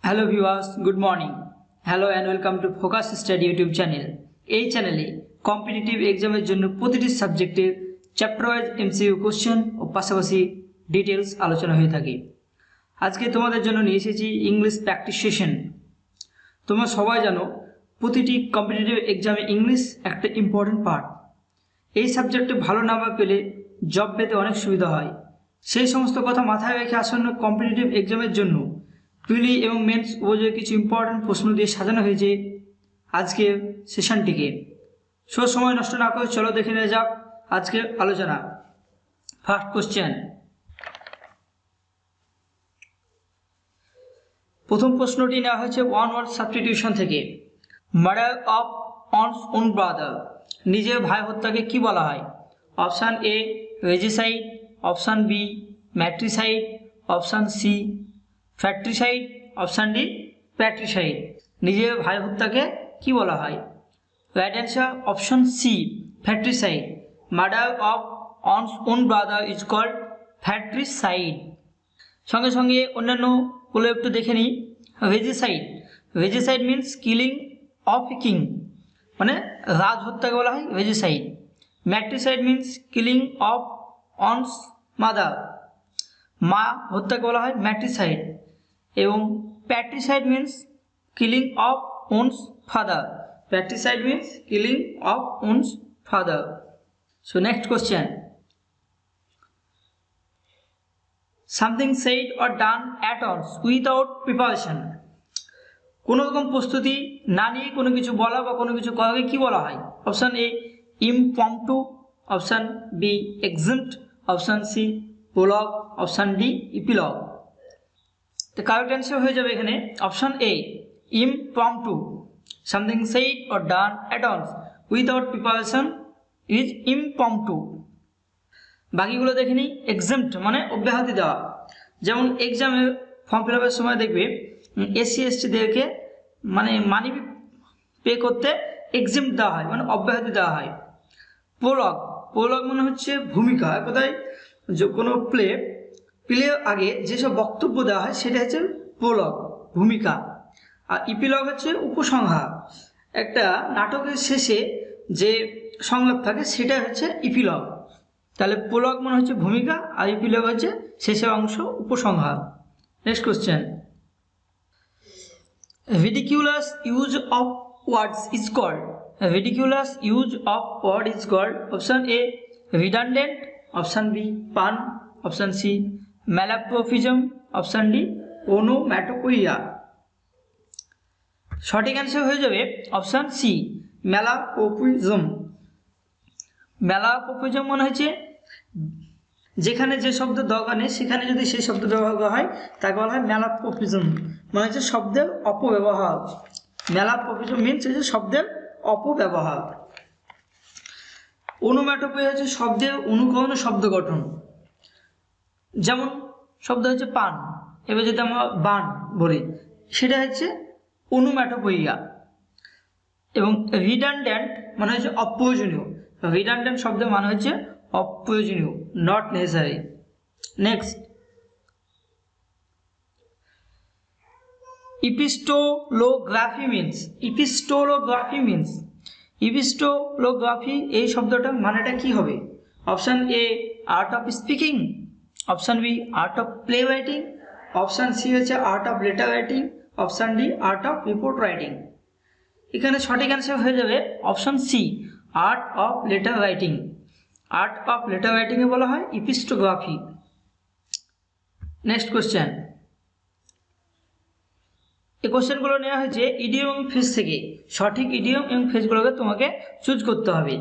Hello viewers, good morning. Hello and welcome to focus study YouTube channel. এই চ্যানেলে competitive এক্সামের জন্য প্রতিটি সাবজেক্টের চ্যাপ্টার ওয়াইজ এমসিকিউ কোশ্চেন ও পাশাপাশি ডিটেলস আলোচনা হয়ে থাকে। আজকে তোমাদের জন্য নিয়ে এসেছি ইংলিশ প্র্যাকটিস সেশন। তোমরা সবাই জানো প্রতিটি কম্পিটিটিভ এক্সামে ইংলিশ একটা ইম্পর্টেন্ট পার্ট। এই সাবজেক্টে ভালো নাম্বার পেলে জব পেতে অনেক সুবিধা হয়। সেই সমস্ত কথা মাথায় রেখে আসন্ন কম্পিটিটিভ এক্সামের জন্য প্রিলি এবং মেন্স উপযোগী কিছু ইম্পর্টেন্ট প্রশ্ন দিয়ে সাজানো হয়েছে আজকের সেশনটিকে। সময় নষ্ট না করে চলো দেখে নেওয়া যাক আজকের আলোচনা। First question. প্রথম প্রশ্নটি নেওয়া হয়েছে ওয়ান ওয়ার্ড সাবস্টিটিউশন থেকে। Murder of one's own brother, নিজের ভাই হত্যাকে কি বলা হয়? Option A regicide, option B matricide, option C fratricide, option D patricide. নিজের ভাই হত্যাকে কি বলা হয়? Right answer option C fratricide. Murder of one's own brother is called fratricide. সঙ্গে সঙ্গে অন্যান্যগুলো একটু দেখে নিই। Regicide, regicide means killing of a king, মানে রাজ হত্যাকে বলা হয় regicide. Matricide means killing of one's mother, মা হত্যাকে বলা হয় ম্যাট্রিসাইড। এবং patricide means killing of one's father, patricide means killing of one's father. So next question. Something said or done at once without preparation, কোনো রকম প্রস্তুতি না নিয়ে কোনো কিছু বলা বা কোনো কিছু করাকে কি বলা হয়? Option A impromptu, option B exempt, option C prologue, option D epilogue. তো কারেক্ট অ্যান্সার হয়ে যাবে এখানে option A impromptu. Something said or done at once without preparation is impromptu. বাকিগুলো দেখে নিই। এক্সাম্পট মানে অব্যাহতি দেওয়া, যেমন এক্সামে ফর্ম ফিল আপের সময় দেখবে এসসি এসটিদেরকে মানে মানি পে করতে এক্সাম্পট দেওয়া হয়, মানে অব্যাহতি দেওয়া হয়। প্রোলগ, প্রোলগ মানে হচ্ছে ভূমিকা। কোথায় কোনো প্লে আগে যেসব বক্তব্য দেওয়া হয় সেটা হচ্ছে প্রোলগ, ভূমিকা। আর ইপিলগ হচ্ছে উপসংহার, একটা নাটকের শেষে যে সংলাপ থাকে সেটা হচ্ছে ইপিলগ। তাহলে প্রোলগ মানে হচ্ছে ভূমিকা আর ইপিলগ হচ্ছে শেষের অংশ, উপসংহার। Next question. Ridiculous use of words is called, ridiculous use of word is called option A redundant, option B pun, option C malapropism, option D onomatopoeia. সঠিক অ্যান্সার হয়ে যাবে অপশান সি ম্যালাপ্রোফিজম। ম্যালাপ্রোফিজম মানে হচ্ছে যেখানে যে শব্দ দরকার নেই সেখানে যদি সেই শব্দ ব্যবহার করা হয় তাকে বলা হয় ম্যালাপ্রোফিজম, মানে হচ্ছে শব্দের অপব্যবহার। ম্যালাপ্রোফিজম মিনস হচ্ছে শব্দের অপব্যবহার। ওনোম্যাটোপোইয়া হচ্ছে শব্দের অনুকরণ, শব্দ গঠন। যেমন শব্দ হচ্ছে পান, এবার যদি আমরা বান বলি সেটা হচ্ছে ওনোম্যাটোপোইয়া। এবং রিডান্ডেন্ট মানে হচ্ছে অপ্রয়োজনীয়, রিডান্ডেন্ট শব্দের মানে হচ্ছে অপ্রয়োজনীয়, not necessary. Next. Epistolography means, epistolography means, epistolography এই শব্দটার মানেটা কি হবে? Option A art of speaking, option B art of play writing, option C হচ্ছে art of letter writing, option D art of report writing. এখানে সঠিক answer হয়ে যাবে option C art of letter writing. Art of letter রাইটিংয়ে বলা হয় ইপিস্টোগ্রাফি। Next question. এই কোশ্চেনগুলো নেওয়া হয়েছে ইডিয়ম এবং ফ্রেজ থেকে। সঠিক ইডিয়ম এবং ফ্রেজগুলোকে তোমাকে চুজ করতে হবে।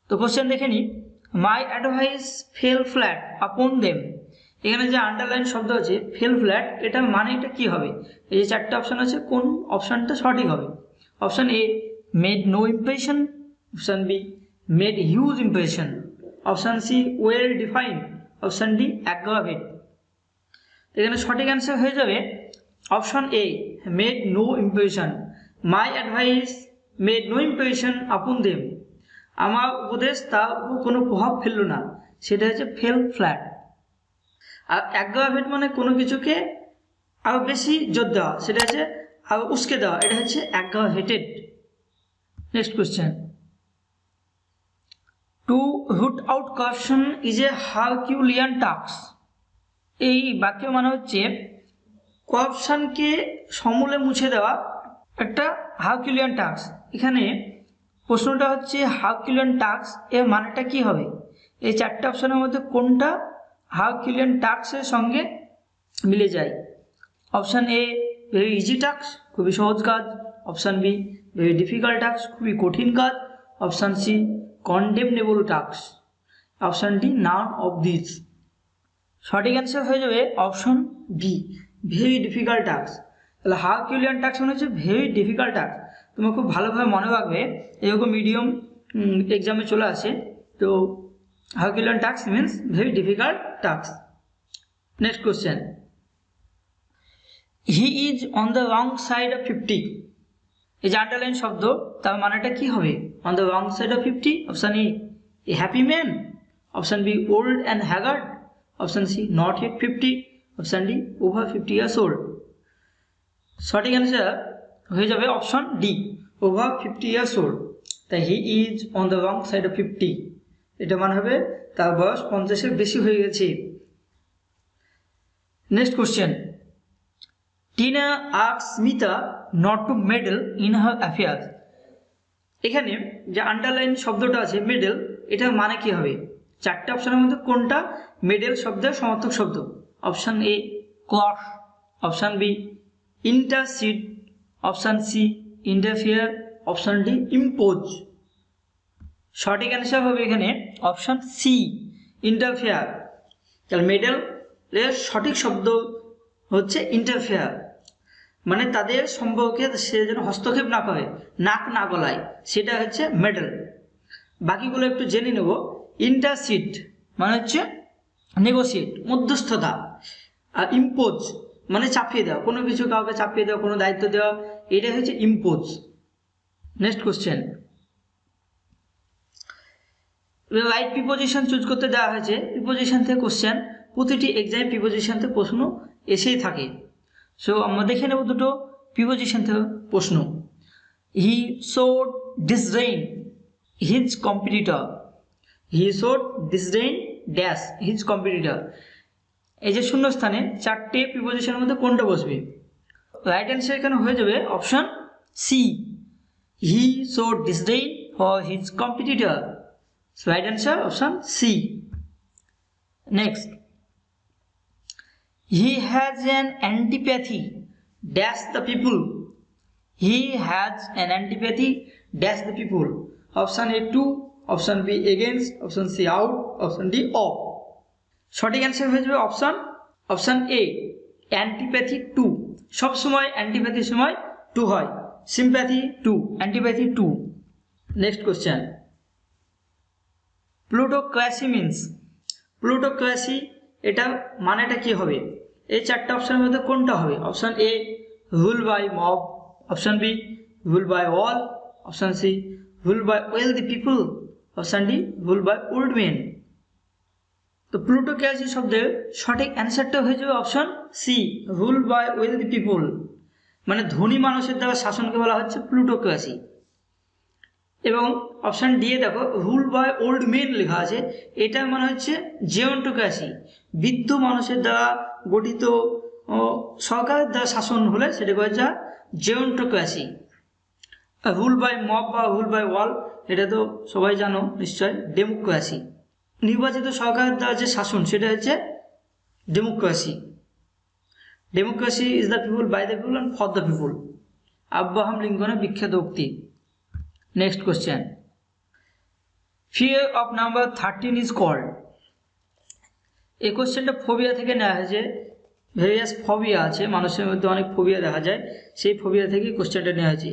তো কোশ্চেন দেখে নিই। মাই অ্যাডভাইস ফেল ফ্ল্যাট আপন দেম, এখানে যে আন্ডারলাইন শব্দ আছে ফেল ফ্ল্যাট, এটার মানেটা কি হবে? এই যে চারটে অপশান আছে, কোন অপশানটা সঠিক হবে? Option A made no impression, option B made huge impression, option C well defined, option D aggravate. এখানে সঠিক অ্যান্সার হয়ে যাবে option A made no impression. My advice made no impression upon them, আমার উপদেশ তার উপর কোনো প্রভাব ফেললো না, সেটা হচ্ছে ফেল ফ্ল্যাট। আর অ্যাগ্রাভেট মানে কোনো কিছুকে আরও বেশি জোর দেওয়া সেটা হচ্ছে আরও উস্কে দেওয়া, এটা হচ্ছে aggravated. Next question, to root out correction is a herculean task. এই বাক্য মানে হচ্ছে করাপশনকে সমূলে মুছে দেওয়া একটা হারকিউলিয়ান টাস্ক। এখানে প্রশ্নটা হচ্ছে হারকিউলিয়ান টাস্ক এর মানেটা কি হবে? এই চারটে অপশনের মধ্যে কোনটা হারকিউলিয়ান টাস্কের সঙ্গে মিলে যায়? Option A very easy task, খুবই সহজ কাজ। Option B very difficult task, খুবই কঠিন কাজ। Option C condemnable task. Option D none of this. সঠিক অ্যান্সার হয়ে যাবে option B very difficult task. তাহলে হারকিউলিয়ান টাস্ক মানে হচ্ছে ভেরি ডিফিকাল্ট টাস্ক। তোমরা খুব ভালোভাবে মনে রাখবে, এরকম মিডিয়াম এক্সামে চলে আসে। তো herculean task means very difficult task. Next question, he is on the wrong side of 50। এই যে আন্ডারলাইন শব্দ, তার মানেটা কি হবে? On the wrong side of 50। Option A happy man. Option B old and haggard. Option C not yet 50। Option D over 50 years old. সঠিক answer হয়ে যাবে option D over 50 years old. তাই he is on the wrong side of 50, এটা মানে হবে তার বয়স 50-এর বেশি হয়ে গেছে। Next question, Tina asks Mita not to meddle in her affairs. এখানে যে আন্ডারলাইন শব্দটা আছে মেডেল, এটার মানে কি হবে? চারটে অপশনের মধ্যে কোনটা মেডেল শব্দের সমার্থক শব্দ? Option A clause, option B intercede, option C interfere, option D impose. সঠিক অ্যান্সার হবে এখানে অপশান সি ইন্টারফেয়ার। তাহলে মেডেল এর সঠিক শব্দ হচ্ছে ইন্টারফেয়ার, মানে তাদের সম্পর্কে সে যেন হস্তক্ষেপ না করে, নাক না গলায়, সেটা হচ্ছে মেডেল। বাকিগুলো একটু জেনে নেব। ইন্টারসিড মানে হচ্ছে নেগোসিয়েট, মধ্যস্থতা। আর ইম্পোজ মানে চাপিয়ে দেওয়া, কোনো কিছু কাউকে চাপিয়ে দেওয়া, কোনো দায়িত্ব দেওয়া, এটাই হচ্ছে impose. Next question, right preposition choose করতে দেওয়া হয়েছে। প্রিপোজিশন থেকে কোশ্চেন, প্রতিটি এক্সামে প্রিপোজিশন থেকে প্রশ্ন এসেই থাকে। সো আমরা দেখে নেব দুটো প্রিপোজিশন থেকে প্রশ্ন। He showed disdain his competitor. He showed disdain dash his competitor. এই যে শূন্যস্থানে চারটে প্রিপোজিশনের মধ্যে কোনটা বসবে? রাইট অ্যান্সার এখানে হয়ে যাবে option C he showed disdain for his competitor. Right answer option C. Next, he has an antipathy dash the people. He has an antipathy dash the people. Option A to, option B against, option C out, option D off. সঠিক answer হয়ে যাবে option A antipathy two. সবসময় অ্যান্টিপ্যাথির সময় to হয়, sympathy to, antipathy to. Next question, plutocracy means. Plutocracy এটা মানেটা কি হবে? এই চারটা অপশনের মধ্যে কোনটা হবে? Option A rule by mob, option B rule by all, option C rule by wealthy people, option D rule by old men. তো প্লুটোক্র্যাসি শব্দের সঠিক অ্যান্সারটা হয়ে যাবে option C rule by wealthy people. মানে ধনী মানুষের দ্বারা শাসনকে বলা হচ্ছে প্লুটোক্র্যাসি। এবং অপশান ডি এ দেখো রুল বাই ওল্ড মেন লেখা আছে, এটা মানে হচ্ছে জিওন্টোক্র্যাসি। বৃদ্ধ মানুষের দ্বারা গঠিত সরকারের দ্বারা শাসন হলে সেটাকে বলা যায় জিওন্টোক্র্যাসি। রুল বাই মব বা রুল বাই ওয়াল এটা তো সবাই জানো নিশ্চয় ডেমোক্রেসি। নির্বাচিত সরকারের দ্বারা যে শাসন সেটা হচ্ছে democracy. Democracy is the people, by the people and for the people. Abraham লিঙ্কনের বিখ্যাত উক্তি। Next question, fear of number 13 is called. এই কোশ্চেনটা ফোবিয়া থেকে নেওয়া হয়েছে। ভেরিয়াস ফোবিয়া আছে, মানুষের মধ্যে অনেক ফোবিয়া দেখা যায়, সেই ফোবিয়া থেকে কোশ্চেনটা নেওয়া হয়েছে।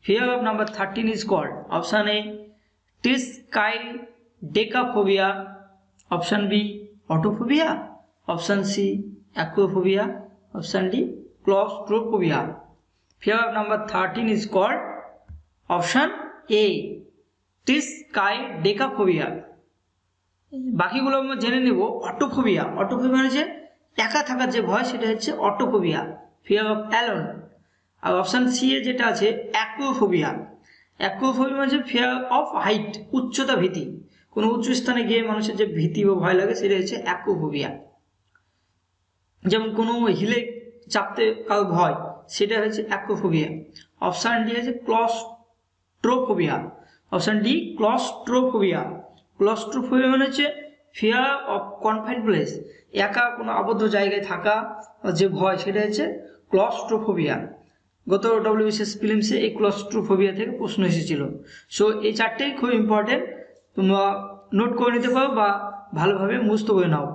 Fear of number 13 is called. Option A triskaidekaphobia, option B autophobia, option C acrophobia, option D claustrophobia. Fear of number 13 is called option A triskaidekaphobia. বাকিগুলো আমরা জেনে নেব। অটোফোবিয়া, অটোফোবিয়া মানে যে একা থাকার যে ভয় সেটা হচ্ছে অটোফোবিয়া। Fear of alone. আর অপশান সি এ যেটা আছে অ্যাক্রোফোবিয়া। অ্যাক্রোফোবিয়া মানে ফিয়ার অফ হাইট, উচ্চতা ভীতি। কোনো উঁচু স্থানে গিয়ে মানুষের যে ভীতি বা ভয় লাগে সেটা হচ্ছে অ্যাক্রোফোবিয়া। যেমন কোনো হিলে চাপতে কারো ভয়, সেটা হচ্ছে অ্যাক্রোফোবিয়া। অপশান ডি হচ্ছে claustrophobia. Option D claustrophobia. Claustrophobia মানে হচ্ছে ফিয়ার অফ কনফাইন্ড প্লেস, একা কোনো আবদ্ধ জায়গায় থাকা যে ভয়, সেটা হচ্ছে ক্লস্ট্রোফোবিয়া। গত ডব্লিউবিসিএস প্রিলিমসে এই ক্লস্ট্রোফোবিয়া থেকে প্রশ্ন এসেছিল। সো এই চারটেই খুব ইম্পর্টেন্ট, তোমরা নোট করে নিতে পারো বা ভালোভাবে মুখস্থ করে নাও।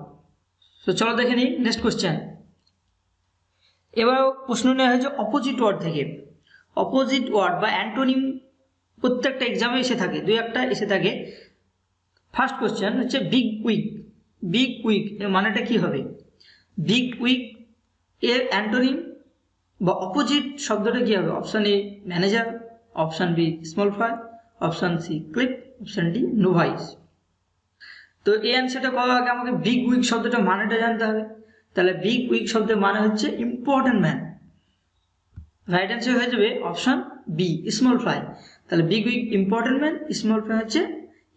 তো চলো দেখে নিই নেক্সট কোশ্চেন। এবার প্রশ্ন নেওয়া হয়েছে অপোজিট ওয়ার্ড থেকে। অপোজিট ওয়ার্ড বা অ্যান্টোনিম প্রত্যেকটা এক্সামে এসে থাকে, দুই একটা এসে থাকে। ফার্স্ট কোশ্চেন হচ্ছে বিগ উইক। বিগ উইক এর মানেটা কি হবে? বিগ উইক এর অ্যান্টোনিম বা অপোজিট শব্দটা কি হবে? Option A manager, option B small fry, option C clip, option D novice. তো এই অ্যান্সারটা করার আগে আমাকে বিগ উইক শব্দটা মানেটা জানতে হবে। তাহলে বিগ উইক শব্দের মানে হচ্ছে ইম্পর্টেন্ট ম্যান। রাইট অ্যান্সার হয়ে যাবে অপশান বি স্মল ফ্রাই। তাহলে bigwig important man, small fry হচ্ছে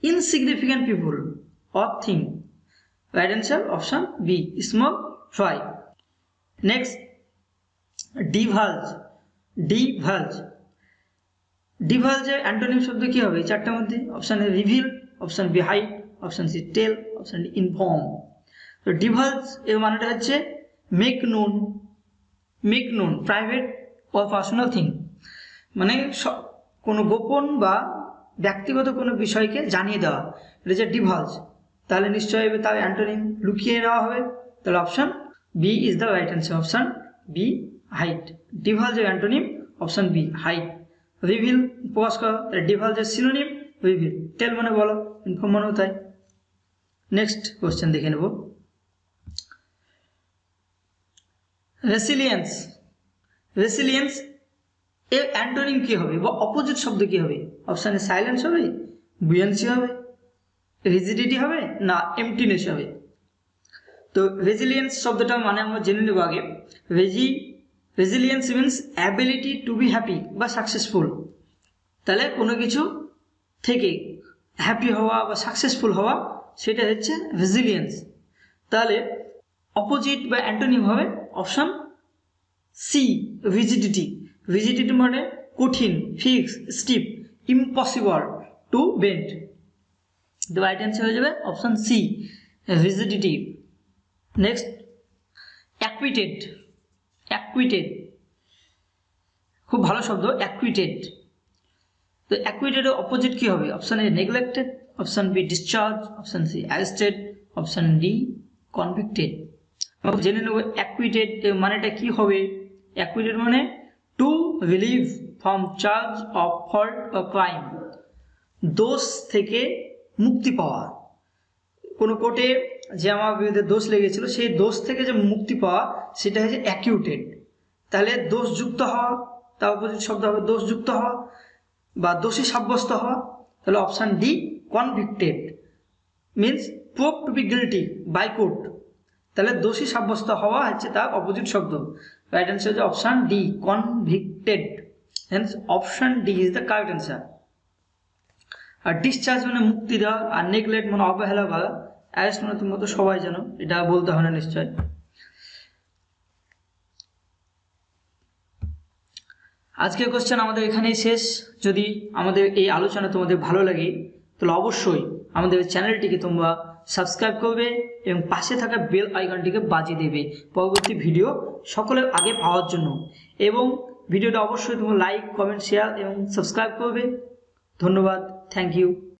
insignificant people or thing. Right answer option B small fry. Next divulge. Divulge ডিভালজের অ্যান্টোনিম শব্দ কি হবে চারটার মধ্যে? Option A reveal, option B hide, option C tell, option D inform. তো divulge এর মানেটা হচ্ছে make known. Make known private or personal thing, মানে কোনো গোপন বা ব্যক্তিগত কোনো বিষয়কে জানিয়ে দেওয়া, এটা হচ্ছে ডিভালজ। তাহলে নিশ্চয়ই তার অ্যান্টোনিম লুকিয়ে নেওয়া হবে। তাহলে option B is the right answer, option B hide. ডিভালজের antonym option B hide. Reveal প্রকাশ করা, তাহলে ডিভালজের সিনোনিম রিভিল। টেল মানে বলো, ইনফর্ম মানেও তাই। নেক্সট কোশ্চেন দেখে নেব। রেসিলিয়েন্স। রেসিলিয়েন্স এর অ্যান্টোনিম কি হবে বা অপোজিট শব্দ কি হবে? অপশানে সাইলেন্স হবে, বুয়ান্সি হবে, রিজিডিটি হবে, না এমটিনেস হবে। তো রেজিলিয়েন্স শব্দটা মানে আমরা জেনে নেব আগে। Resilience means ability to be happy বা সাকসেসফুল। তাহলে কোনো কিছু থেকে হ্যাপি হওয়া বা সাকসেসফুল হওয়া, সেটা হচ্ছে রেজিলিয়েন্স। তাহলে অপোজিট বা অ্যান্টোনিম হবে অপশান সি রিজিডিটি। রিজিডিটি মানে কঠিন, fix, steep, impossible to bend. The right answer হয়ে যাবে option C rigidity. Next acquitted. Acquitted খুব ভালো শব্দ, অ্যাকুইটেড। তো অ্যাকুইটেডের অপোজিট কি হবে? Option A neglected, option B discharge, option C arrested, option D convicted. আমরা জেনে নেব অ্যাকুইটেড মানেটা কি হবে। অ্যাকুইটেড মানে to relieve from charge of fault or crime, দোষ থেকে মুক্তি পাওয়া। কোনো কোর্টে যে আমার বিরুদ্ধে দোষ লেগেছিল, সেই দোষ থেকে যে মুক্তি পাওয়া, সেটা হচ্ছে অ্যাকিউটেড। তাহলে দোষযুক্ত হওয়া, তার অপোজিট শব্দ হবে দোষযুক্ত হওয়া বা দোষী সাব্যস্ত হওয়া। তাহলে option D convicted means prove to be guilty by court. তাহলে দোষী সাব্যস্ত হওয়া হচ্ছে তার অপোজিট শব্দ। রাইট অ্যান্সার হচ্ছে option D convicted. Hence option D is the correct answer. আর ডিসচার্জ মানে মুক্তি দেওয়া, আর নেগলেক্ট মানে অবহেলা করা, অ্যারেস্ট মানে তোমরা তো সবাই জানো, এটা বলতে হয় না নিশ্চয়। আজকের কোশ্চেন আমাদের এখানেই শেষ। যদি আমাদের এই আলোচনা তোমাদের ভালো লাগে, তাহলে অবশ্যই আমাদের চ্যানেলটিকে তোমরা সাবস্ক্রাইব করবে এবং পাশে থাকা বেল আইকনটিকে বাজিয়ে দেবে পরবর্তী ভিডিও সকলের আগে পাওয়ার জন্য। এবং ভিডিওটা অবশ্যই তোমরা লাইক, কমেন্ট, শেয়ার এবং সাবস্ক্রাইব করবে। ধন্যবাদ, থ্যাংক ইউ।